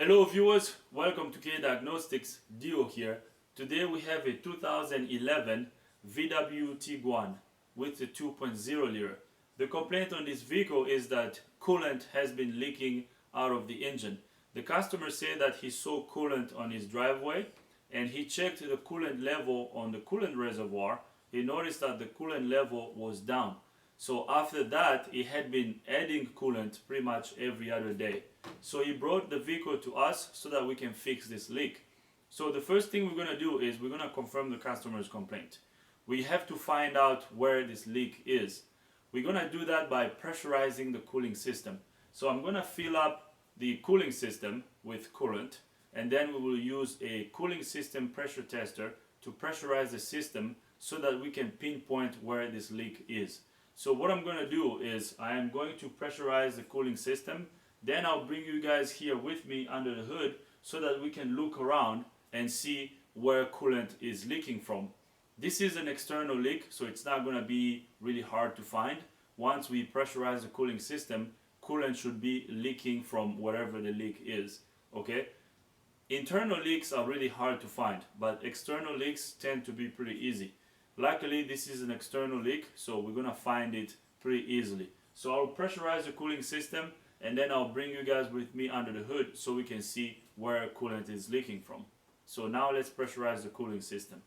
Hello viewers, welcome to K Diagnostics, Dio here. Today we have a 2011 VW Tiguan with a 2.0 liter. The complaint on this vehicle is that coolant has been leaking out of the engine. The customer said that he saw coolant on his driveway and he checked the coolant level on the coolant reservoir. He noticed that the coolant level was down. So after that, he had been adding coolant pretty much every other day. So he brought the vehicle to us so that we can fix this leak. So the first thing we're going to do is we're going to confirm the customer's complaint. We have to find out where this leak is. We're going to do that by pressurizing the cooling system. So I'm going to fill up the cooling system with coolant, and then we will use a cooling system pressure tester to pressurize the system so that we can pinpoint where this leak is. So what I'm going to do is I am going to pressurize the cooling system. Then I'll bring you guys here with me under the hood so that we can look around and see where coolant is leaking from. This is an external leak, so it's not going to be really hard to find. Once we pressurize the cooling system, coolant should be leaking from wherever the leak is. Okay? Internal leaks are really hard to find, but external leaks tend to be pretty easy. Luckily, this is an external leak, so we're gonna find it pretty easily. So I'll pressurize the cooling system and then I'll bring you guys with me under the hood so we can see where coolant is leaking from. So now let's pressurize the cooling system.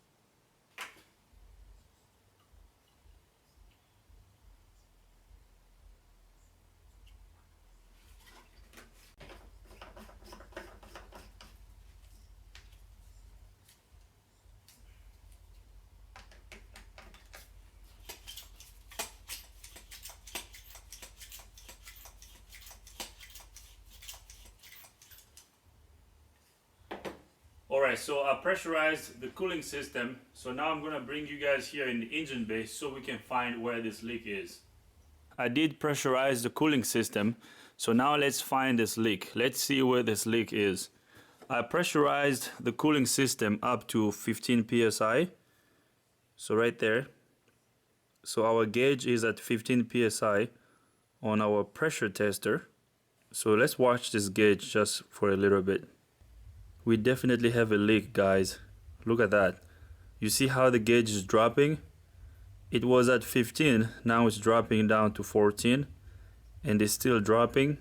Alright, so I pressurized the cooling system, so now I'm going to bring you guys here in the engine bay so we can find where this leak is. I did pressurize the cooling system, so now let's find this leak. Let's see where this leak is. I pressurized the cooling system up to 15 psi, so right there. So our gauge is at 15 psi on our pressure tester. So let's watch this gauge just for a little bit. We definitely have a leak, guys. Look at that. You see how the gauge is dropping? It was at 15, now it's dropping down to 14, and it's still dropping.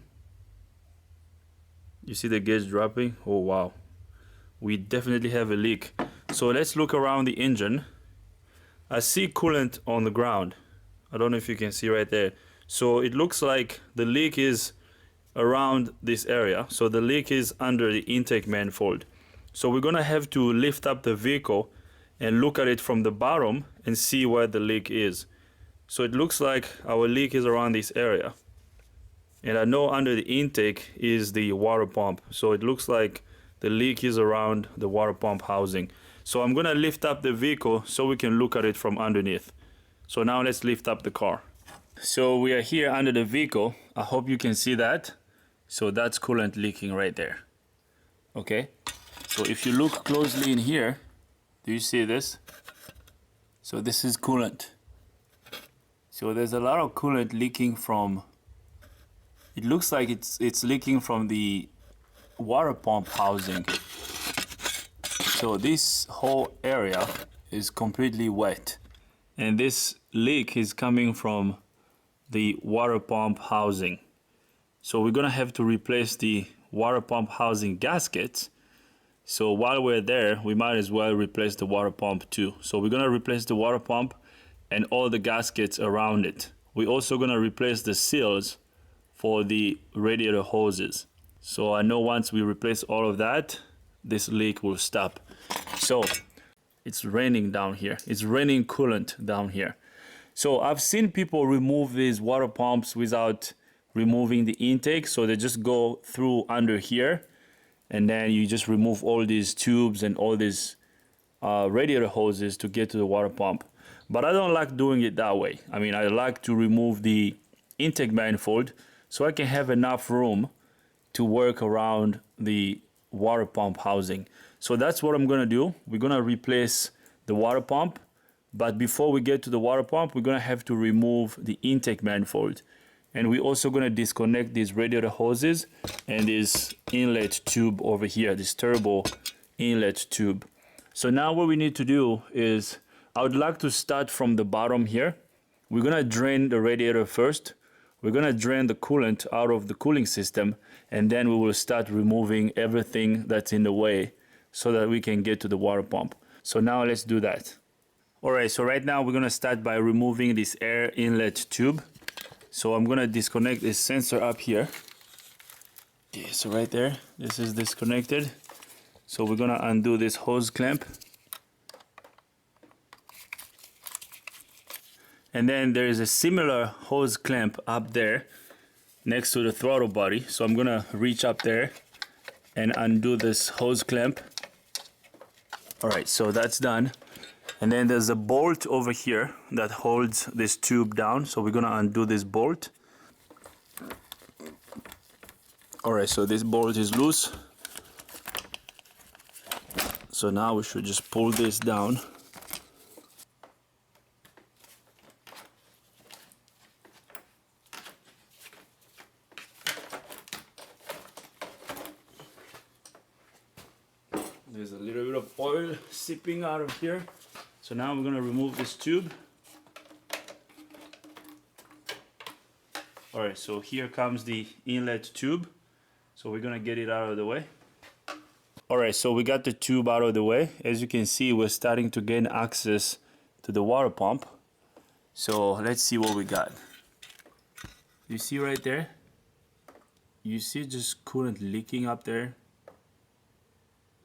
You see the gauge dropping? Oh wow. We definitely have a leak. So let's look around the engine. I see coolant on the ground. I don't know if you can see right there. So it looks like the leak is around this area. So the leak is under the intake manifold. So we're gonna have to lift up the vehicle and look at it from the bottom and see where the leak is. So it looks like our leak is around this area, and I know under the intake is the water pump. So it looks like the leak is around the water pump housing. So I'm gonna lift up the vehicle so we can look at it from underneath. So now let's lift up the car. So we are here under the vehicle. I hope you can see that. So that's coolant leaking right there. Okay, so if you look closely in here, do you see this? So this is coolant. So there's a lot of coolant leaking from, it looks like it's leaking from the water pump housing. So this whole area is completely wet, and this leak is coming from the water pump housing. So we're gonna have to replace the water pump housing gaskets. So while we're there, we might as well replace the water pump too. So we're gonna replace the water pump and all the gaskets around it. We're also gonna replace the seals for the radiator hoses. So I know once we replace all of that, this leak will stop. So it's raining down here. It's raining coolant down here. So I've seen people remove these water pumps without removing the intake. So they just go through under here, and then you just remove all these tubes and all these radiator hoses to get to the water pump. But I don't like doing it that way. I mean, I like to remove the intake manifold so I can have enough room to work around the water pump housing. So that's what I'm gonna do. We're gonna replace the water pump, but before we get to the water pump, we're gonna have to remove the intake manifold. And we're also going to disconnect these radiator hoses and this inlet tube over here, this turbo inlet tube. So now what we need to do is, I would like to start from the bottom here. We're going to drain the radiator first. We're going to drain the coolant out of the cooling system, and then we will start removing everything that's in the way so that we can get to the water pump. So now let's do that. All right, so right now we're going to start by removing this air inlet tube. So I'm going to disconnect this sensor up here. Okay, so right there, this is disconnected. So we're going to undo this hose clamp. And then there is a similar hose clamp up there next to the throttle body. So I'm going to reach up there and undo this hose clamp. All right, so that's done. And then there's a bolt over here that holds this tube down. So we're gonna undo this bolt. All right, so this bolt is loose. So now we should just pull this down. There's a little bit of oil seeping out of here. So now we're going to remove this tube. All right, so here comes the inlet tube. So we're going to get it out of the way. All right, so we got the tube out of the way. As you can see, we're starting to gain access to the water pump. So let's see what we got. You see right there? You see just coolant leaking up there?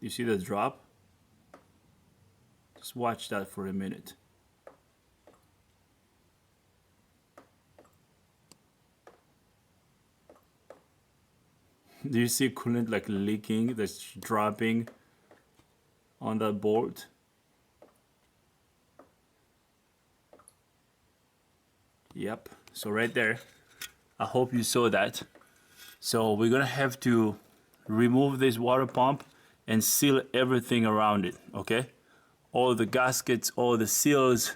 You see the drop? Just watch that for a minute. Do you see coolant like leaking, that's dropping on that bolt? Yep, so right there. I hope you saw that. So we're gonna have to remove this water pump and seal everything around it, okay? All the gaskets, all the seals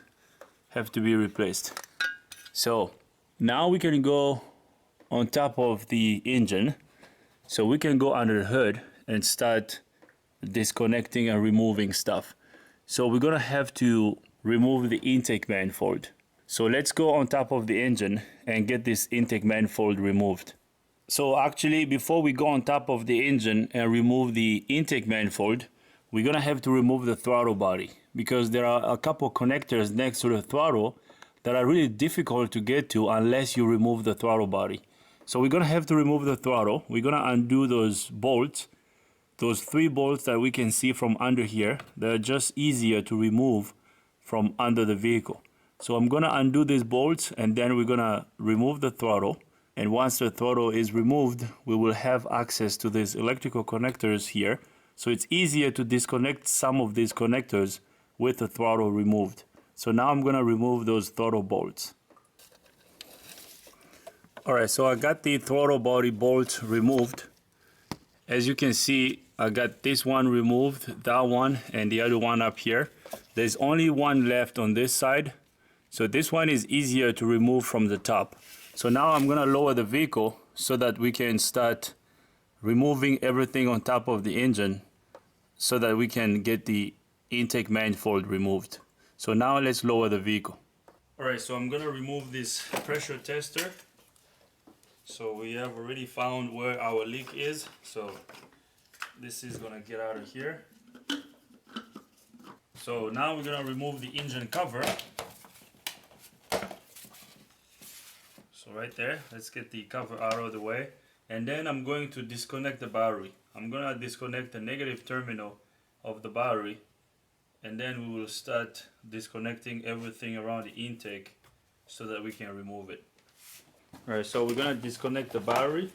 have to be replaced. So now we can go on top of the engine. So we can go under the hood and start disconnecting and removing stuff. So we're gonna have to remove the intake manifold. So let's go on top of the engine and get this intake manifold removed. So actually, before we go on top of the engine and remove the intake manifold, we're gonna have to remove the throttle body, because there are a couple connectors next to the throttle that are really difficult to get to unless you remove the throttle body. So we're gonna have to remove the throttle. We're gonna undo those bolts, those 3 bolts that we can see from under here. They're just easier to remove from under the vehicle. So I'm gonna undo these bolts, and then we're gonna remove the throttle. And once the throttle is removed, we will have access to these electrical connectors here. So it's easier to disconnect some of these connectors with the throttle removed. So now I'm gonna remove those throttle bolts. All right, so I got the throttle body bolt removed. As you can see, I got this one removed, that one, and the other one up here. There's only one left on this side. So this one is easier to remove from the top. So now I'm gonna lower the vehicle so that we can start removing everything on top of the engine so that we can get the intake manifold removed. So now let's lower the vehicle. All right, so I'm gonna remove this pressure tester. So we have already found where our leak is. So this is gonna get out of here. So now we're gonna remove the engine cover. So right there, let's get the cover out of the way. And then I'm going to disconnect the battery. I'm gonna disconnect the negative terminal of the battery, and then we will start disconnecting everything around the intake so that we can remove it. All right, so we're gonna disconnect the battery.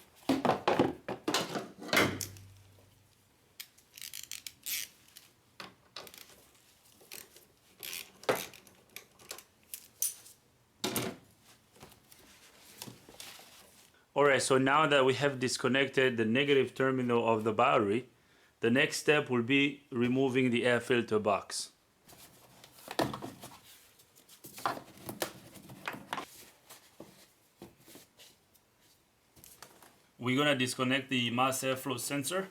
Alright, so now that we have disconnected the negative terminal of the battery, the next step will be removing the air filter box. we're gonna disconnect the mass airflow sensor.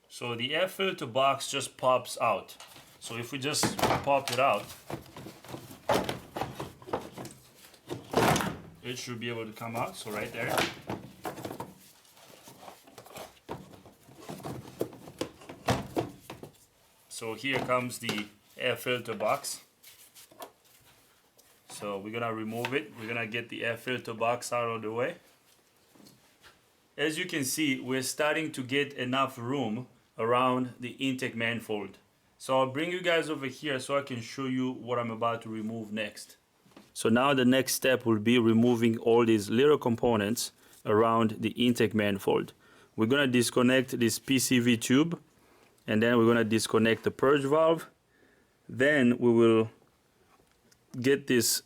So the air filter box just pops out. So if we just pop it out, it should be able to come out. So right there. So here comes the air filter box. So we're gonna remove it. We're gonna get the air filter box out of the way. As you can see, we're starting to get enough room around the intake manifold. So I'll bring you guys over here so I can show you what I'm about to remove next. So now the next step will be removing all these little components around the intake manifold. We're gonna disconnect this PCV tube, and then we're gonna disconnect the purge valve. Then we will get this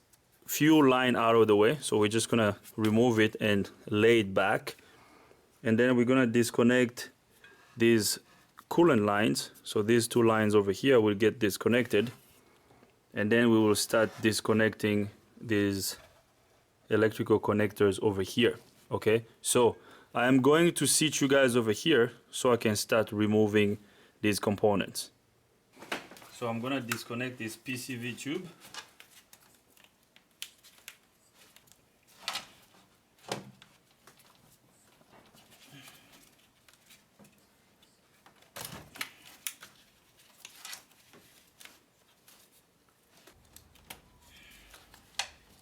fuel line out of the way. So we're just gonna remove it and lay it back. And then we're gonna disconnect these coolant lines. So these two lines over here will get disconnected. And then we will start disconnecting these electrical connectors over here. Okay, so I am going to seat you guys over here so I can start removing these components. So I'm gonna disconnect this PCV tube.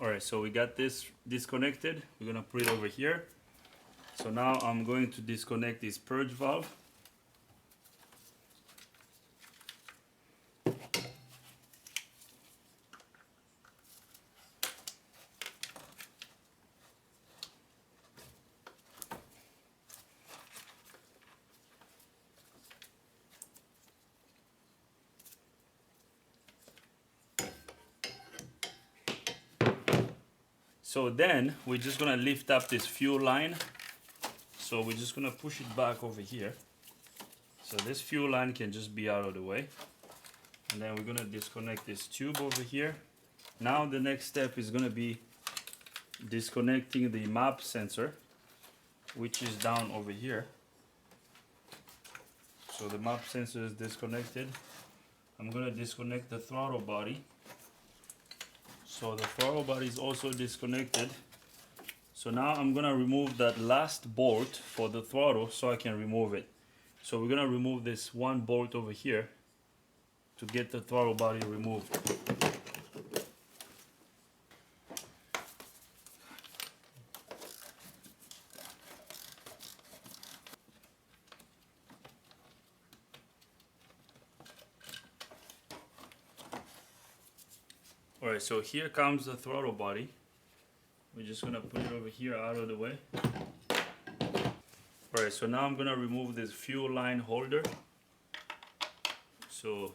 Alright, so we got this disconnected. We're gonna put it over here. So now I'm going to disconnect this purge valve. So then we're just gonna lift up this fuel line. So we're just gonna push it back over here. So this fuel line can just be out of the way. And then we're gonna disconnect this tube over here. Now the next step is gonna be disconnecting the map sensor, which is down over here. So the map sensor is disconnected. I'm gonna disconnect the throttle body. So the throttle body is also disconnected. So now I'm gonna remove that last bolt for the throttle so I can remove it. So we're gonna remove this one bolt over here to get the throttle body removed. Alright, so here comes the throttle body. We're just gonna put it over here out of the way. Alright, so now I'm gonna remove this fuel line holder. So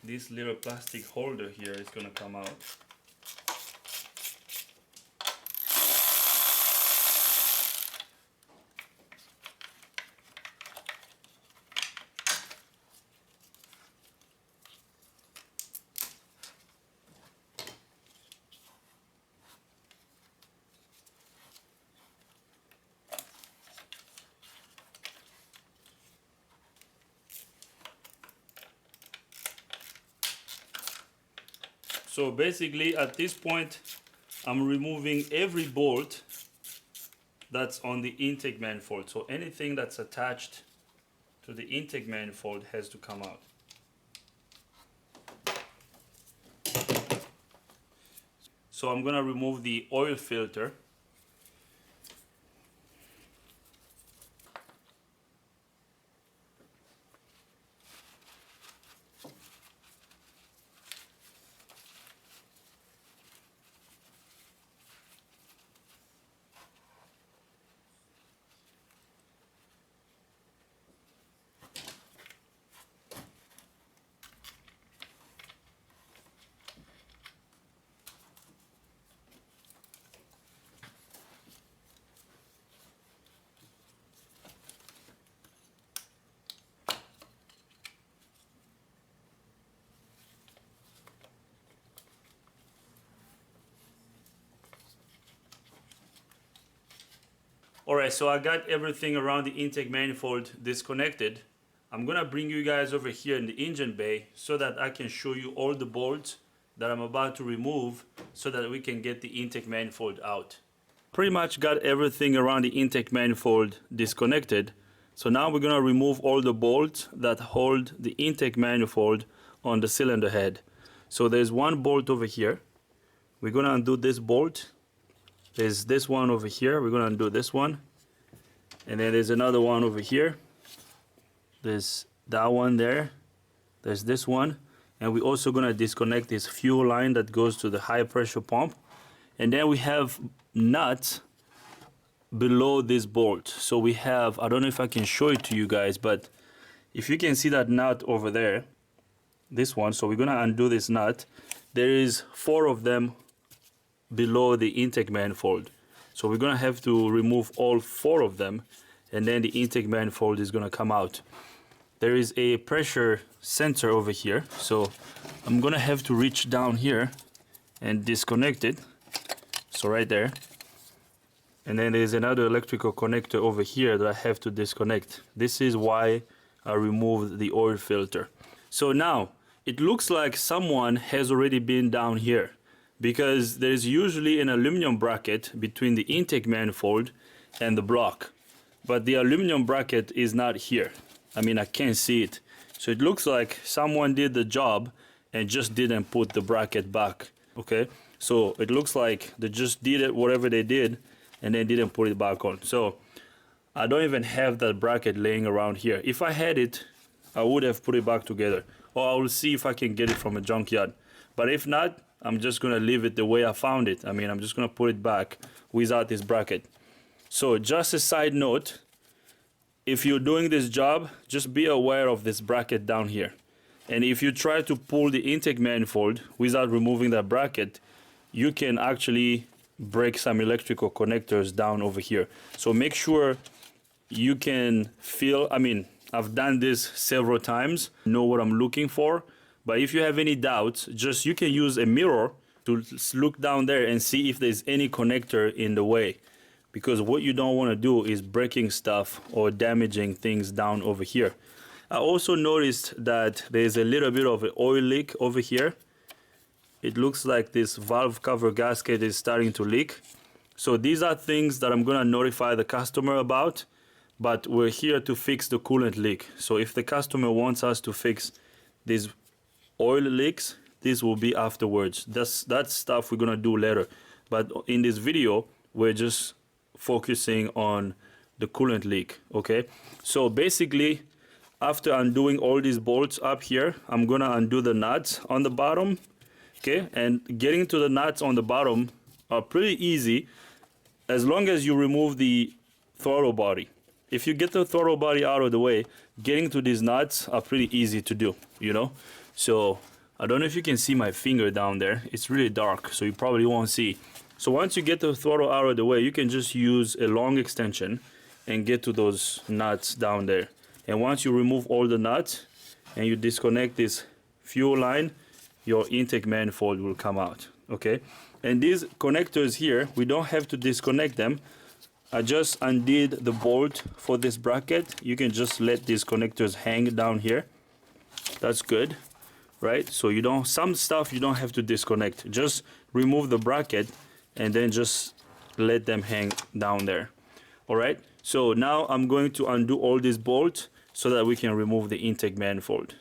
this little plastic holder here is gonna come out. So basically at this point I'm removing every bolt that's on the intake manifold. So anything that's attached to the intake manifold has to come out. So I'm gonna remove the oil filter. Alright, so I got everything around the intake manifold disconnected. I'm gonna bring you guys over here in the engine bay so that I can show you all the bolts that I'm about to remove so that we can get the intake manifold out. Pretty much got everything around the intake manifold disconnected. So now we're gonna remove all the bolts that hold the intake manifold on the cylinder head. So there's one bolt over here. We're gonna undo this bolt. There's this one over here. We're gonna undo this one. And then there's another one over here. There's that one there. There's this one. And we're also gonna disconnect this fuel line that goes to the high pressure pump. And then we have nuts below this bolt. So we have, I don't know if I can show it to you guys, but if you can see that nut over there, this one, so we're gonna undo this nut. There is 4 of them below the intake manifold. So we're gonna have to remove all 4 of them, and then the intake manifold is gonna come out. There is a pressure sensor over here, so I'm gonna have to reach down here and disconnect it. So right there. And then there's another electrical connector over here that I have to disconnect. This is why I removed the oil filter. So now it looks like someone has already been down here, because there's usually an aluminum bracket between the intake manifold and the block, but the aluminum bracket is not here. I mean, I can't see it. So it looks like someone did the job and just didn't put the bracket back. Okay, so it looks like they just did it, whatever they did, and then didn't put it back on. So I don't even have that bracket laying around here. If I had it, I would have put it back together, or I will see if I can get it from a junkyard. But if not, I'm just gonna leave it the way I found it. I mean, I'm just gonna put it back without this bracket. So just a side note, if you're doing this job, just be aware of this bracket down here. And if you try to pull the intake manifold without removing that bracket, you can actually break some electrical connectors down over here. So make sure you can feel, I mean, I've done this several times, know what I'm looking for. But if you have any doubts, just you can use a mirror to look down there and see if there's any connector in the way. Because what you don't want to do is breaking stuff or damaging things down over here. I also noticed that there's a little bit of an oil leak over here. It looks like this valve cover gasket is starting to leak. So these are things that I'm gonna notify the customer about, but we're here to fix the coolant leak. So if the customer wants us to fix these oil leaks, this will be afterwards. That's stuff we're gonna do later. But in this video, we're just focusing on the coolant leak, okay? So basically, after undoing all these bolts up here, I'm gonna undo the nuts on the bottom, okay? And getting to the nuts on the bottom are pretty easy as long as you remove the throttle body. If you get the throttle body out of the way, getting to these nuts are pretty easy to do, you know? So I don't know if you can see my finger down there. It's really dark, so you probably won't see. So once you get the throttle out of the way, you can just use a long extension and get to those nuts down there. And once you remove all the nuts and you disconnect this fuel line, your intake manifold will come out, okay? And these connectors here, we don't have to disconnect them. I just undid the bolt for this bracket. You can just let these connectors hang down here. That's good, right? So you don't, some stuff you don't have to disconnect. Just remove the bracket and then just let them hang down there. All right, so now I'm going to undo all these bolts so that we can remove the intake manifold.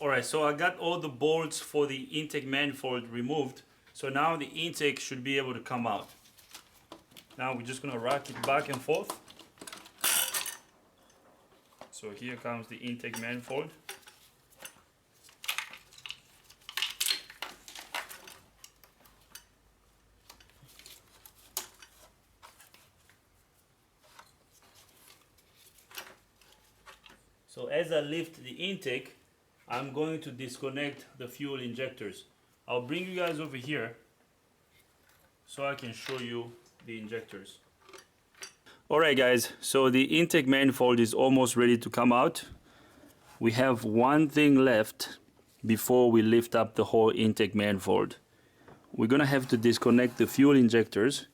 Alright, so I got all the bolts for the intake manifold removed. So now the intake should be able to come out. Now we're just gonna rock it back and forth. So here comes the intake manifold. So as I lift the intake, I'm going to disconnect the fuel injectors. I'll bring you guys over here so I can show you the injectors. Alright guys, so the intake manifold is almost ready to come out. We have one thing left before we lift up the whole intake manifold. We're gonna have to disconnect the fuel injectors.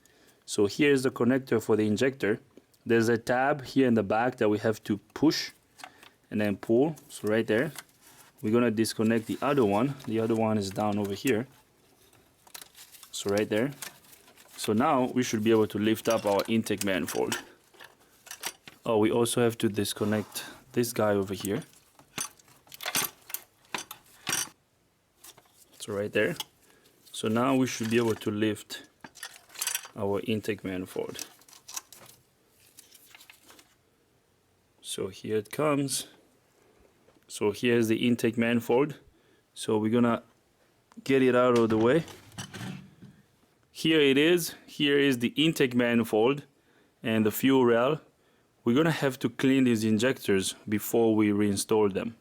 So here's the connector for the injector. There's a tab here in the back that we have to push and then pull. So right there. We're gonna disconnect the other one. The other one is down over here. So right there. So now we should be able to lift up our intake manifold. Oh, we also have to disconnect this guy over here. So right there. So now we should be able to lift our intake manifold. So here it comes. So here's the intake manifold. So we're gonna get it out of the way. Here it is. Here is the intake manifold and the fuel rail. We're gonna have to clean these injectors before we reinstall them.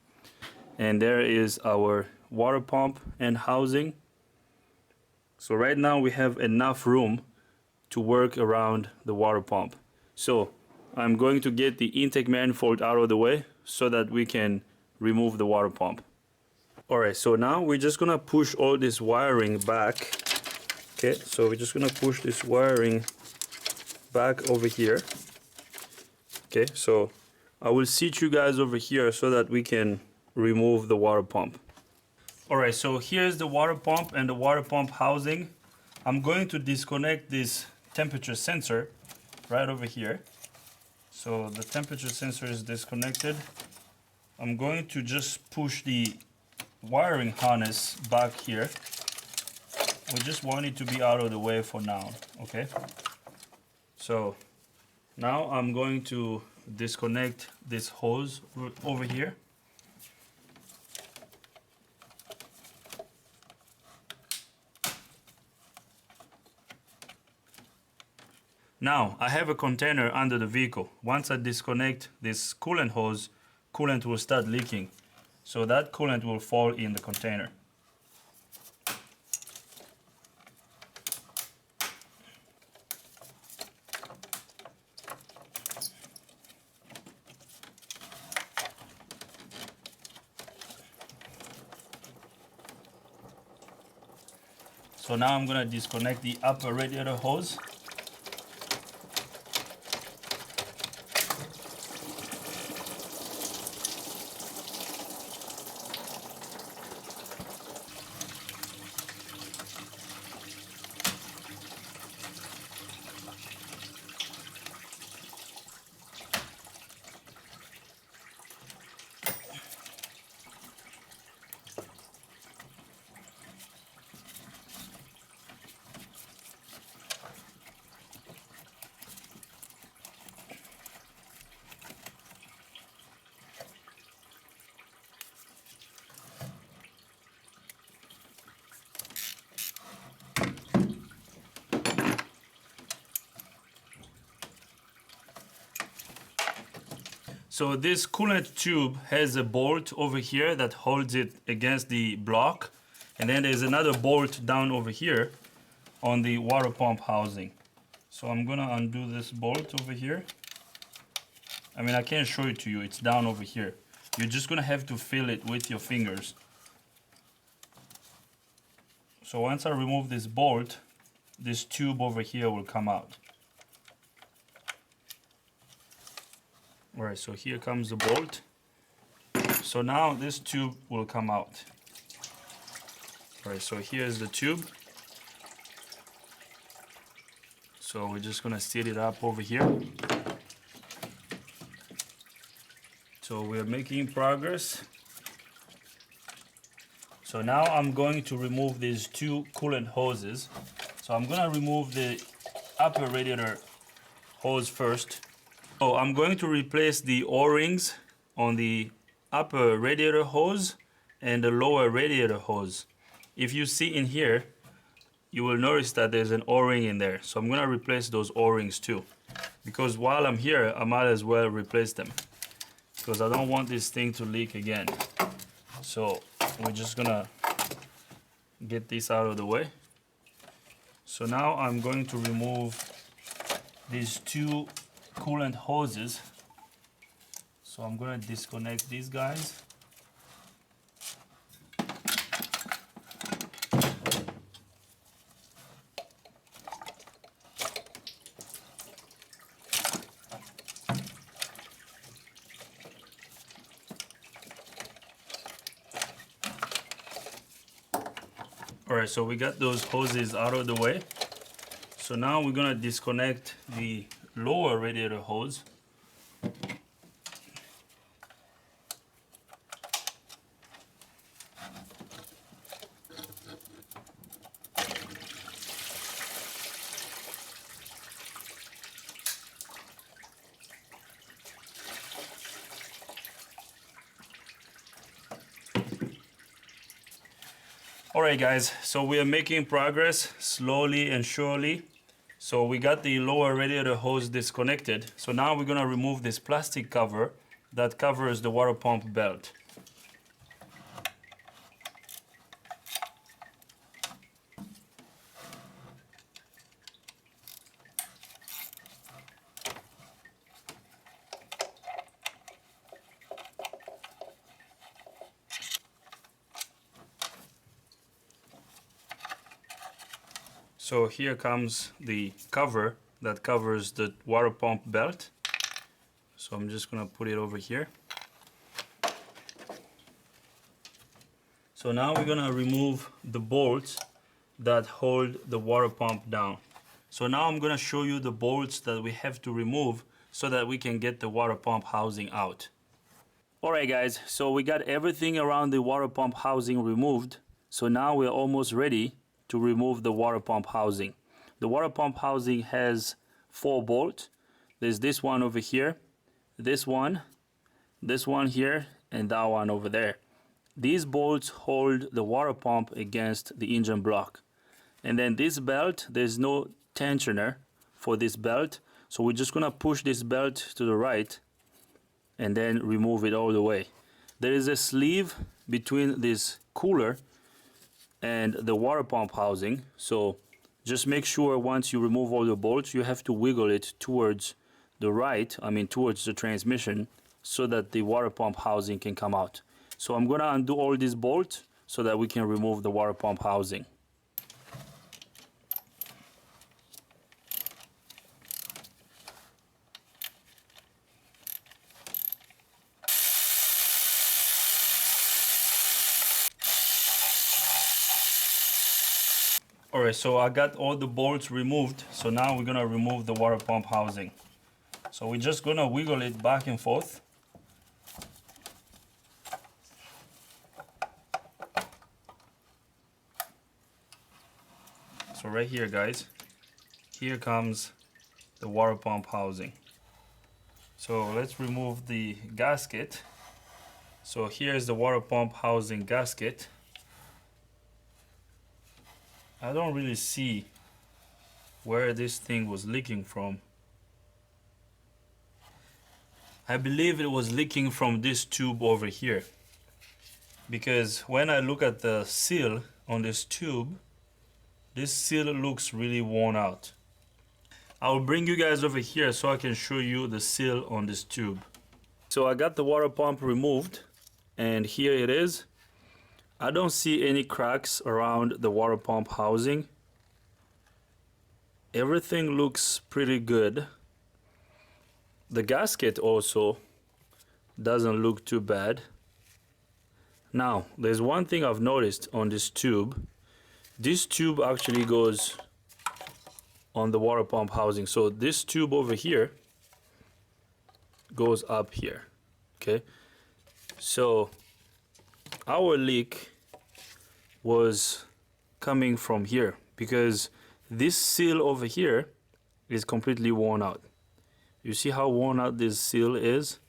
And there is our water pump and housing. So right now we have enough room to work around the water pump. So I'm going to get the intake manifold out of the way so that we can remove the water pump. Alright, so now we're just gonna push all this wiring back. Okay, so we're just gonna push this wiring back over here. Okay, so I will seat you guys over here so that we can remove the water pump. Alright, so here's the water pump and the water pump housing. I'm going to disconnect this temperature sensor right over here. So the temperature sensor is disconnected. I'm going to just push the wiring harness back here. We just want it to be out of the way for now, okay? So now I'm going to disconnect this hose over here. Now I have a container under the vehicle. Once I disconnect this coolant hose, coolant will start leaking. So that coolant will fall in the container. So now I'm gonna disconnect the upper radiator hose. So this coolant tube has a bolt over here that holds it against the block. And then there's another bolt down over here on the water pump housing. So I'm gonna undo this bolt over here. I mean, I can't show it to you, it's down over here. You're just gonna have to feel it with your fingers. So once I remove this bolt, this tube over here will come out. Alright, so here comes the bolt. So now this tube will come out. Alright, so here's the tube. So we're just gonna set it up over here. So we're making progress. So now I'm going to remove these two coolant hoses. So I'm gonna remove the upper radiator hose first. So I'm going to replace the O-rings on the upper radiator hose and the lower radiator hose. If you see in here, you will notice that there's an O-ring in there. So I'm gonna replace those O-rings too. Because while I'm here, I might as well replace them, because I don't want this thing to leak again. So we're just gonna get this out of the way. So now I'm going to remove these two coolant hoses. So I'm gonna disconnect these guys. Alright, so we got those hoses out of the way. So now we're gonna disconnect the lower radiator hose. Alright guys, so we are making progress slowly and surely. So we got the lower radiator hose disconnected. So now we're gonna remove this plastic cover that covers the water pump belt. So here comes the cover that covers the water pump belt. So I'm just gonna put it over here. So now we're gonna remove the bolts that hold the water pump down. So now I'm gonna show you the bolts that we have to remove so that we can get the water pump housing out. Alright guys, so we got everything around the water pump housing removed. So now we're almost ready to remove the water pump housing. The water pump housing has 4 bolts. There's this one over here, this one here, and that one over there. These bolts hold the water pump against the engine block. And then this belt, there's no tensioner for this belt, so we're just gonna push this belt to the right and then remove it all the way. There is a sleeve between this cooler and the water pump housing, so just make sure once you remove all the bolts, you have to wiggle it towards the right, towards the transmission, so that the water pump housing can come out. So I'm gonna undo all these bolts so that we can remove the water pump housing. Alright, so I got all the bolts removed. So now we're gonna remove the water pump housing. So we're just gonna wiggle it back and forth. So right here guys, here comes the water pump housing. So let's remove the gasket. So here's the water pump housing gasket. I don't really see where this thing was leaking from. I believe it was leaking from this tube over here, because when I look at the seal on this tube, this seal looks really worn out. I'll bring you guys over here so I can show you the seal on this tube. So I got the water pump removed, and here it is. I don't see any cracks around the water pump housing. Everything looks pretty good. The gasket also doesn't look too bad. Now, there's one thing I've noticed on this tube. This tube actually goes on the water pump housing. So this tube over here goes up here, okay? So our leak was coming from here, because this seal over here is completely worn out. You see how worn out this seal is?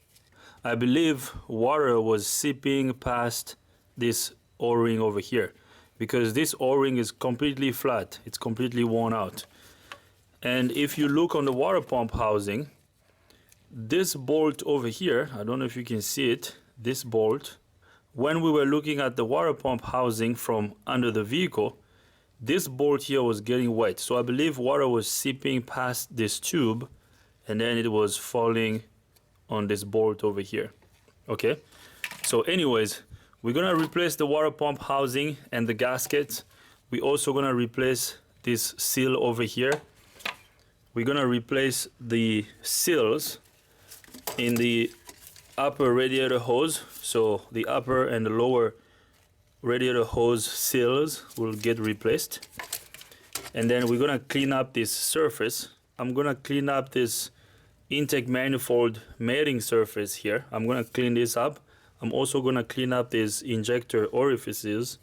I believe water was seeping past this O-ring over here, because this O-ring is completely flat, it's completely worn out. And if you look on the water pump housing, this bolt over here, I don't know if you can see it, this bolt, when we were looking at the water pump housing from under the vehicle, this bolt here was getting wet. So I believe water was seeping past this tube and then it was falling on this bolt over here. Okay, so anyways, we're gonna replace the water pump housing and the gaskets. We're also gonna replace this seal over here. We're gonna replace the seals in the upper radiator hose. So the upper and the lower radiator hose seals will get replaced. And then we're gonna clean up this surface. I'm gonna clean up this intake manifold mating surface here. I'm gonna clean this up. I'm also gonna clean up these injector orifices.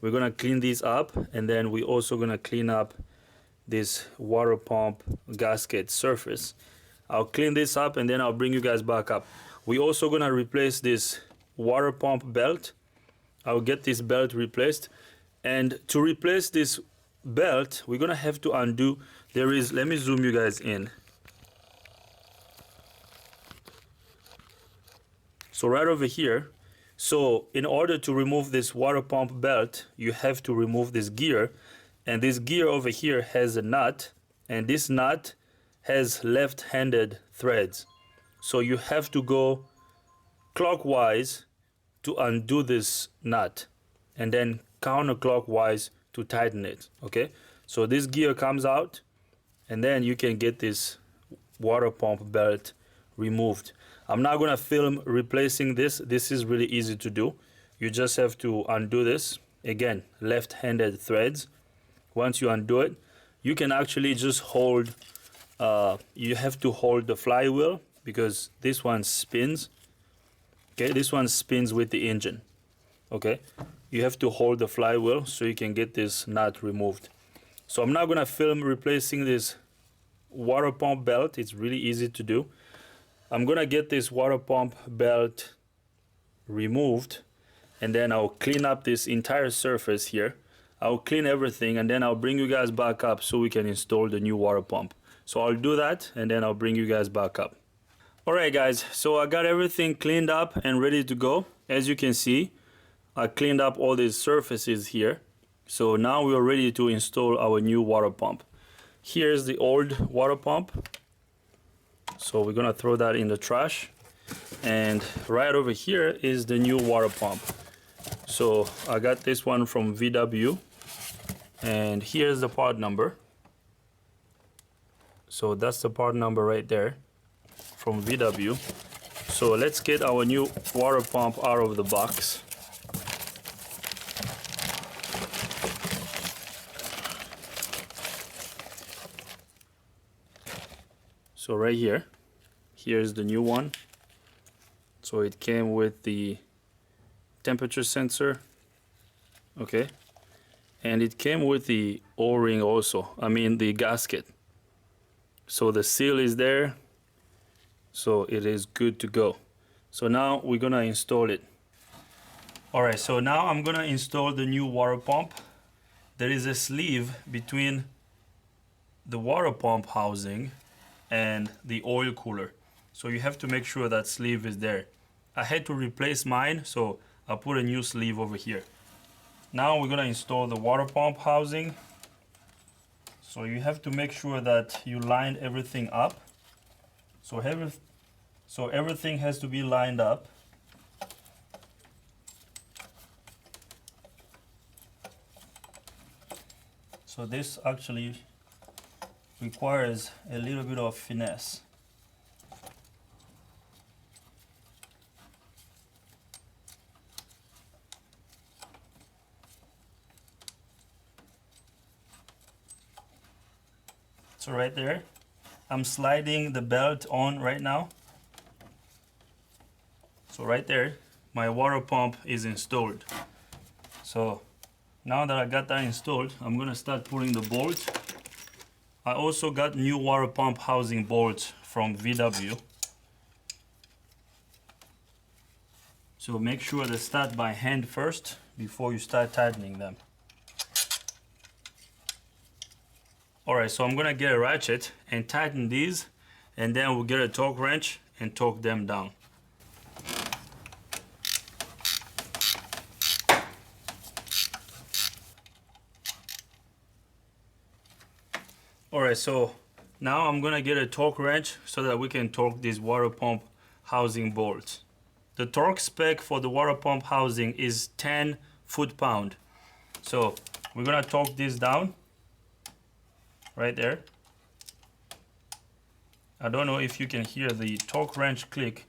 We're gonna clean these up, and then we're also gonna clean up this water pump gasket surface. I'll clean this up and then I'll bring you guys back up. We're also gonna replace this water pump belt. I'll get this belt replaced, and to replace this belt we're gonna have to undo. There is, let me zoom you guys in. So right over here, so in order to remove this water pump belt you have to remove this gear, and this gear over here has a nut, and this nut has left-handed threads. So you have to go clockwise to undo this nut and then counterclockwise to tighten it. Okay, so this gear comes out and then you can get this water pump belt removed. I'm not gonna film replacing this. This is really easy to do. You just have to undo this. Again, left-handed threads. Once you undo it, you can actually just hold, you have to hold the flywheel because this one spins. Okay, this one spins with the engine. Okay, you have to hold the flywheel so you can get this nut removed. So I'm not gonna film replacing this water pump belt. It's really easy to do. I'm gonna get this water pump belt removed, and then I'll clean up this entire surface here. I'll clean everything and then I'll bring you guys back up so we can install the new water pump. So I'll do that and then I'll bring you guys back up. Alright guys, so I got everything cleaned up and ready to go. As you can see, I cleaned up all these surfaces here. So now we are ready to install our new water pump. Here's the old water pump. So we're gonna throw that in the trash. And right over here is the new water pump. So I got this one from VW. And here's the part number. So that's the part number right there from VW. So let's get our new water pump out of the box. So right here, here's the new one. So it came with the temperature sensor, okay, and it came with the O-ring also, I mean the gasket. So the seal is there, so it is good to go. So now we're gonna install it. Alright, so now I'm gonna install the new water pump. There is a sleeve between the water pump housing and the oil cooler, so you have to make sure that sleeve is there. I had to replace mine, so I'll put a new sleeve over here. Now we're gonna install the water pump housing. So you have to make sure that you line everything up. So everything has to be lined up. So this actually requires a little bit of finesse. So right there, I'm sliding the belt on right now. So right there, my water pump is installed. So Now that I got that installed, I'm gonna start putting the bolts. I also got new water pump housing bolts from VW. So make sure to start by hand first before you start tightening them. Alright, so I'm gonna get a ratchet and tighten these, and then we'll get a torque wrench and torque them down. Alright, so now I'm gonna get a torque wrench so that we can torque these water pump housing bolts. The torque spec for the water pump housing is 10 foot-pound. So we're gonna torque this down right there. I don't know if you can hear the torque wrench click.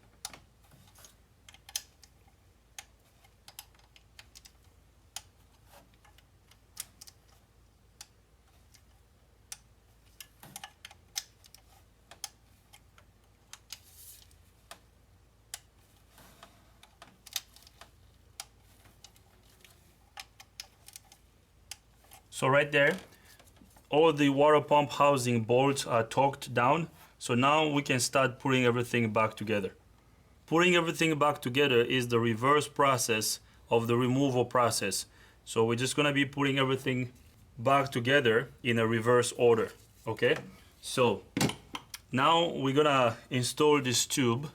So right there, all the water pump housing bolts are torqued down. So now we can start putting everything back together. Putting everything back together is the reverse process of the removal process. So we're just gonna be putting everything back together in a reverse order, okay? So now we're gonna install this tube.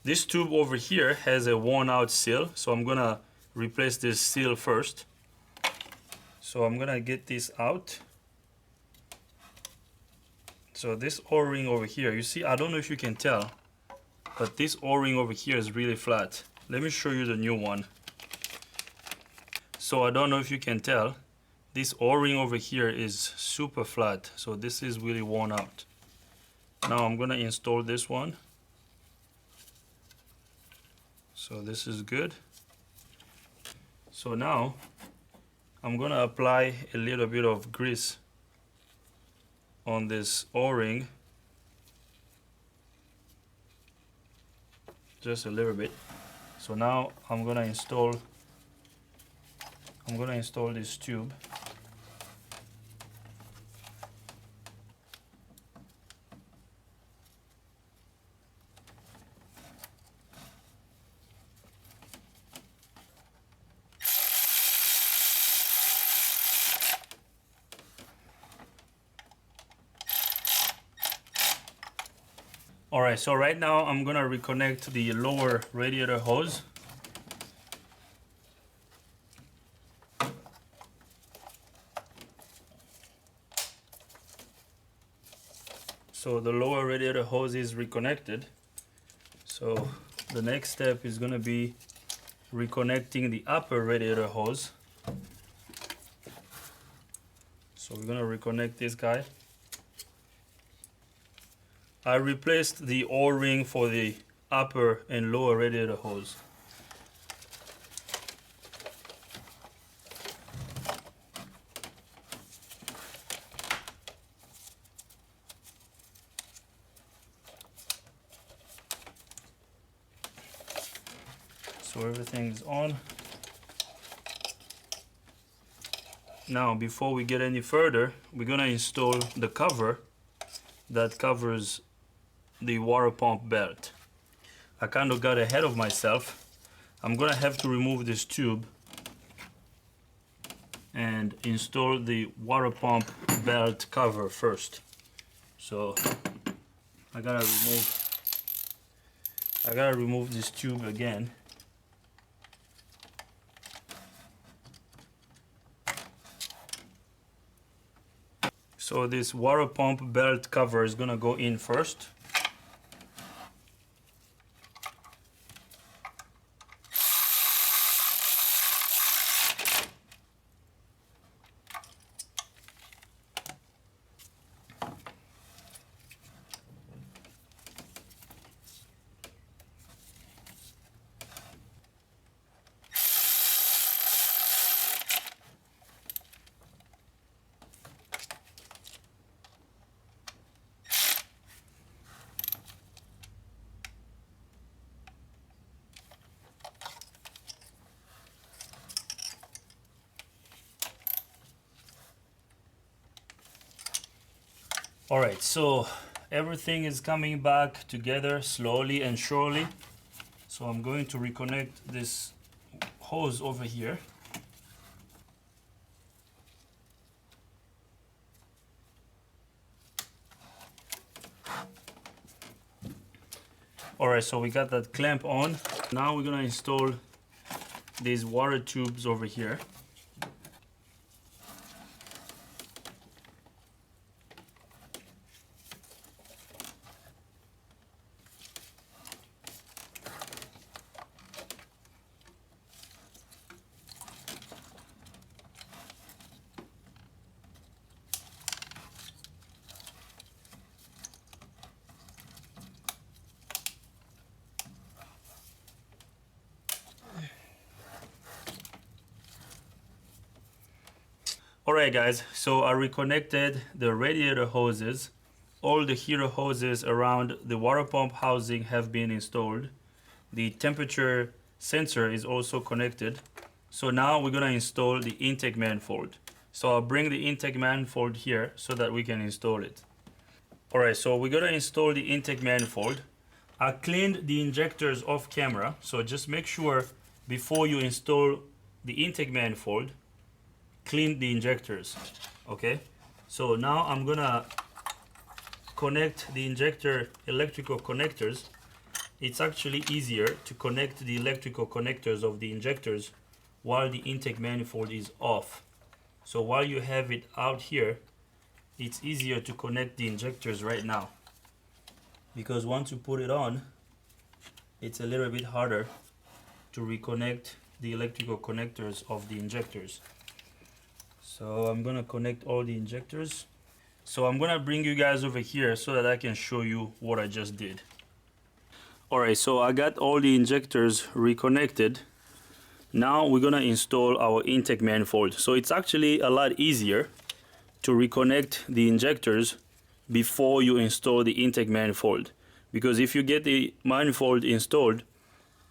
This tube over here has a worn out seal, so I'm gonna replace this seal first. So I'm gonna get this out. So this O-ring over here, you see, I don't know if you can tell, but this O-ring over here is really flat. Let me show you the new one. So I don't know if you can tell, this O-ring over here is super flat. So this is really worn out. Now I'm gonna install this one. So this is good. So now I'm gonna apply a little bit of grease on this O-ring, just a little bit. So now I'm gonna install this tube. Alright, so right now I'm gonna reconnect the lower radiator hose. So the lower radiator hose is reconnected. So the next step is gonna be reconnecting the upper radiator hose. So we're gonna reconnect this guy. I replaced the O-ring for the upper and lower radiator hose. So everything is on. Now before we get any further, we're gonna install the cover that covers the water pump belt. I kind of got ahead of myself. I'm gonna have to remove this tube and install the water pump belt cover first. So I gotta remove this tube again. So this water pump belt cover is gonna go in first. All right, so everything is coming back together slowly and surely. So I'm going to reconnect this hose over here. All right, so we got that clamp on. Now we're gonna install these water tubes over here. Alright guys, so I reconnected the radiator hoses. All the heater hoses around the water pump housing have been installed. The temperature sensor is also connected. So now we're gonna install the intake manifold. So I'll bring the intake manifold here so that we can install it. Alright, so we're gonna install the intake manifold. I cleaned the injectors off camera, so just make sure before you install the intake manifold, clean the injectors. Okay, so now I'm gonna connect the injector electrical connectors. It's actually easier to connect the electrical connectors of the injectors while the intake manifold is off. So while you have it out here, it's easier to connect the injectors right now, because once you put it on, it's a little bit harder to reconnect the electrical connectors of the injectors. So I'm gonna connect all the injectors. So I'm gonna bring you guys over here so that I can show you what I just did. Alright, so I got all the injectors reconnected. Now we're gonna install our intake manifold. So it's actually a lot easier to reconnect the injectors before you install the intake manifold. Because if you get the manifold installed,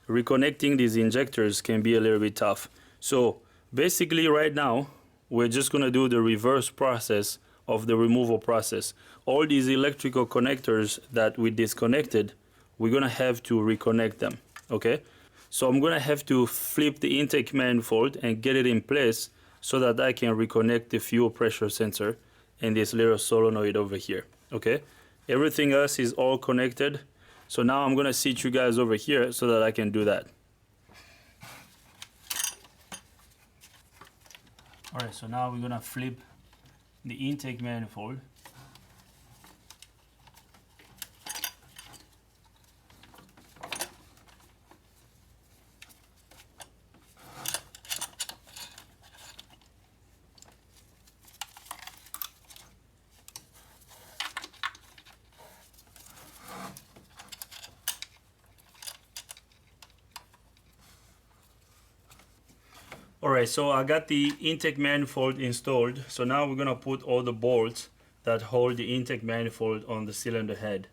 reconnecting these injectors can be a little bit tough. So basically right now, we're just gonna do the reverse process of the removal process. All these electrical connectors that we disconnected, we're gonna have to reconnect them, okay? So I'm gonna have to flip the intake manifold and get it in place so that I can reconnect the fuel pressure sensor and this little solenoid over here, okay? Everything else is all connected. So now I'm gonna sit you guys over here so that I can do that. Alright, so now we're gonna flip the intake manifold. Alright, so I got the intake manifold installed. So now we're gonna put all the bolts that hold the intake manifold on the cylinder head.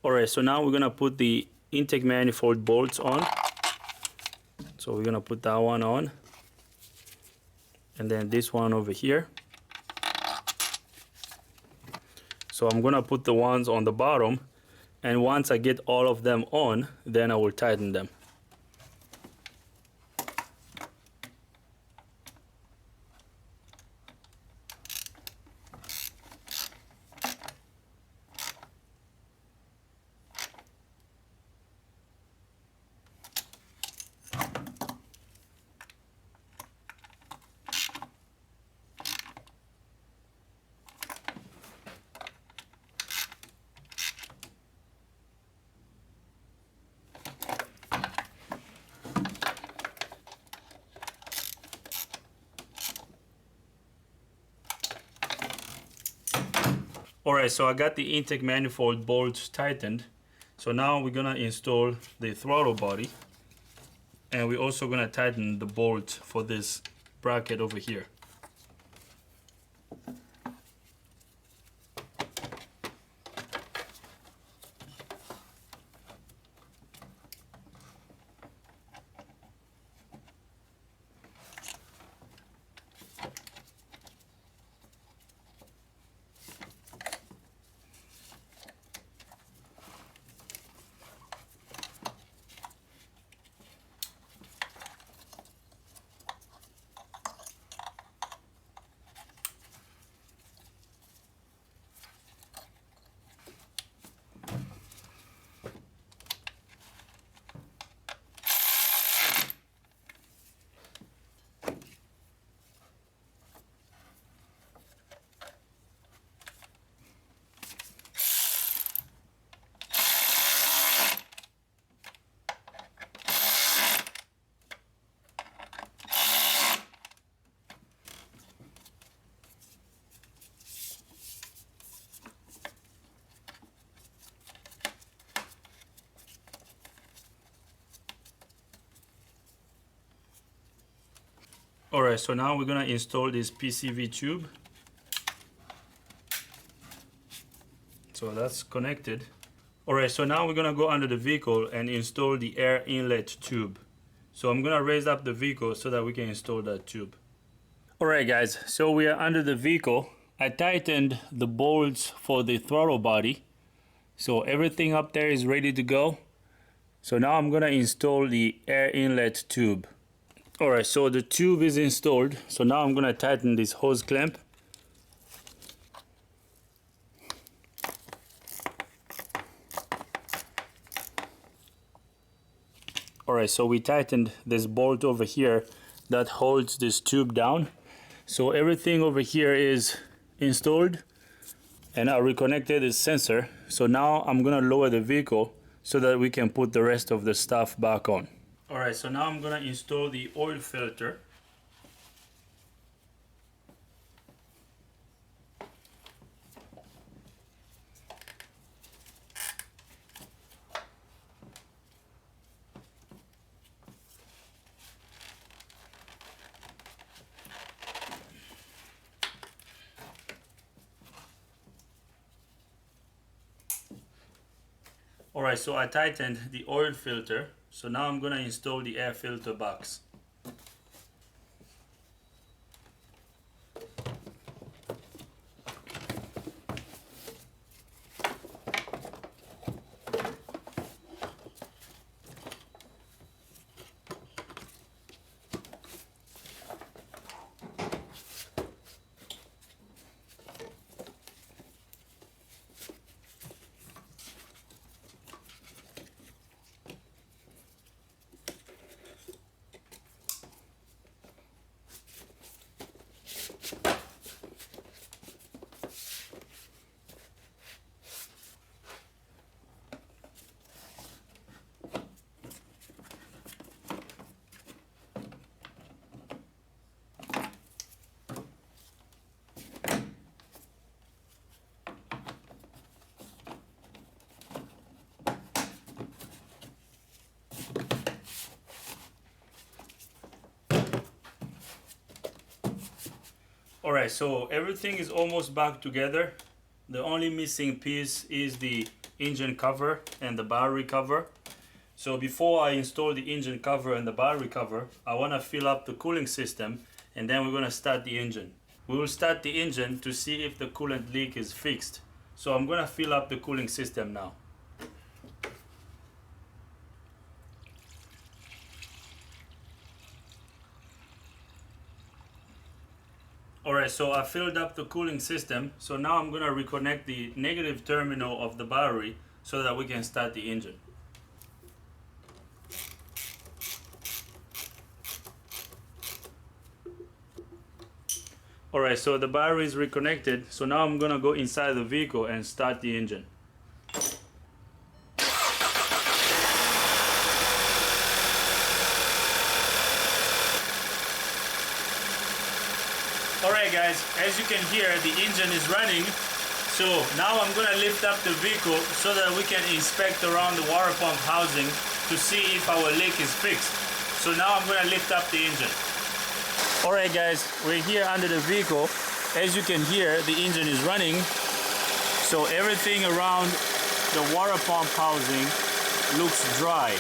Alright, so now we're gonna put the intake manifold bolts on. So we're gonna put that one on. And then this one over here. So I'm gonna put the ones on the bottom. And once I get all of them on, then I will tighten them. Alright, so I got the intake manifold bolts tightened. So now we're gonna install the throttle body. And we're also gonna tighten the bolt for this bracket over here. Alright, so now we're gonna install this PCV tube. So that's connected. Alright, so now we're gonna go under the vehicle and install the air inlet tube. So I'm gonna raise up the vehicle so that we can install that tube. Alright guys, so we are under the vehicle. I tightened the bolts for the throttle body. So everything up there is ready to go. So now I'm gonna install the air inlet tube. Alright, so the tube is installed. So now I'm gonna tighten this hose clamp. Alright, so we tightened this bolt over here that holds this tube down. So everything over here is installed, and I reconnected the sensor. So now I'm gonna lower the vehicle so that we can put the rest of the stuff back on. Alright, so now I'm gonna install the oil filter. Alright, so I tightened the oil filter. So now I'm gonna install the air filter box. Alright, so everything is almost back together. The only missing piece is the engine cover and the battery cover. So before I install the engine cover and the battery cover, I want to fill up the cooling system, and then we're going to start the engine. We will start the engine to see if the coolant leak is fixed. So I'm going to fill up the cooling system now. Alright, so I filled up the cooling system. So now I'm going to reconnect the negative terminal of the battery so that we can start the engine. Alright, so the battery is reconnected. So now I'm going to go inside the vehicle and start the engine. Alright guys, as you can hear, the engine is running. So now I'm going to lift up the vehicle so that we can inspect around the water pump housing to see if our leak is fixed. So now I'm going to lift up the engine. Alright guys, we're here under the vehicle. As you can hear, the engine is running. So everything around the water pump housing looks dry.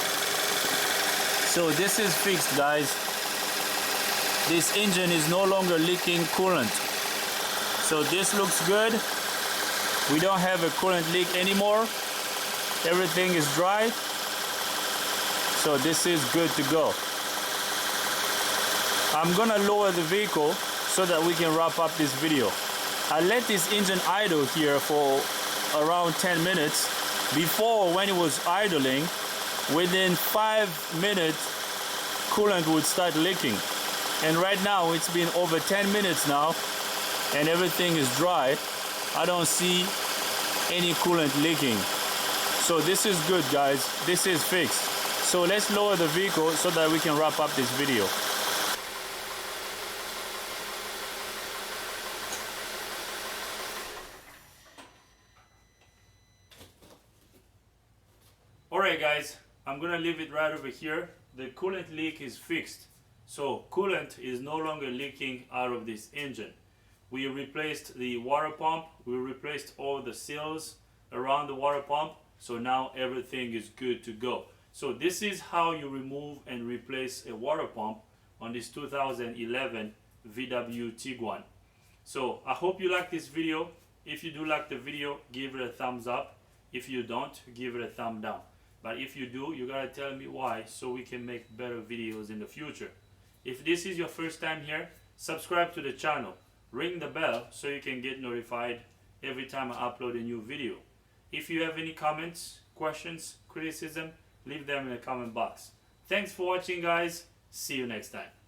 So this is fixed, guys. This engine is no longer leaking coolant. So this looks good. We don't have a coolant leak anymore. Everything is dry. So this is good to go. I'm gonna lower the vehicle so that we can wrap up this video. I let this engine idle here for around 10 minutes. Before, when it was idling, within 5 minutes, coolant would start leaking. And right now it's been over 10 minutes now and everything is dry. I don't see any coolant leaking. So this is good, guys. This is fixed. So let's lower the vehicle so that we can wrap up this video. Alright guys, I'm gonna leave it right over here. The coolant leak is fixed. So coolant is no longer leaking out of this engine. We replaced the water pump, we replaced all the seals around the water pump, so now everything is good to go. So this is how you remove and replace a water pump on this 2011 VW Tiguan. So I hope you like this video. If you do like the video, give it a thumbs up. If you don't, give it a thumb down. But if you do, you gotta tell me why, so we can make better videos in the future. If this is your first time here, subscribe to the channel. Ring the bell so you can get notified every time I upload a new video. If you have any comments, questions, criticism, leave them in the comment box. Thanks for watching, guys. See you next time.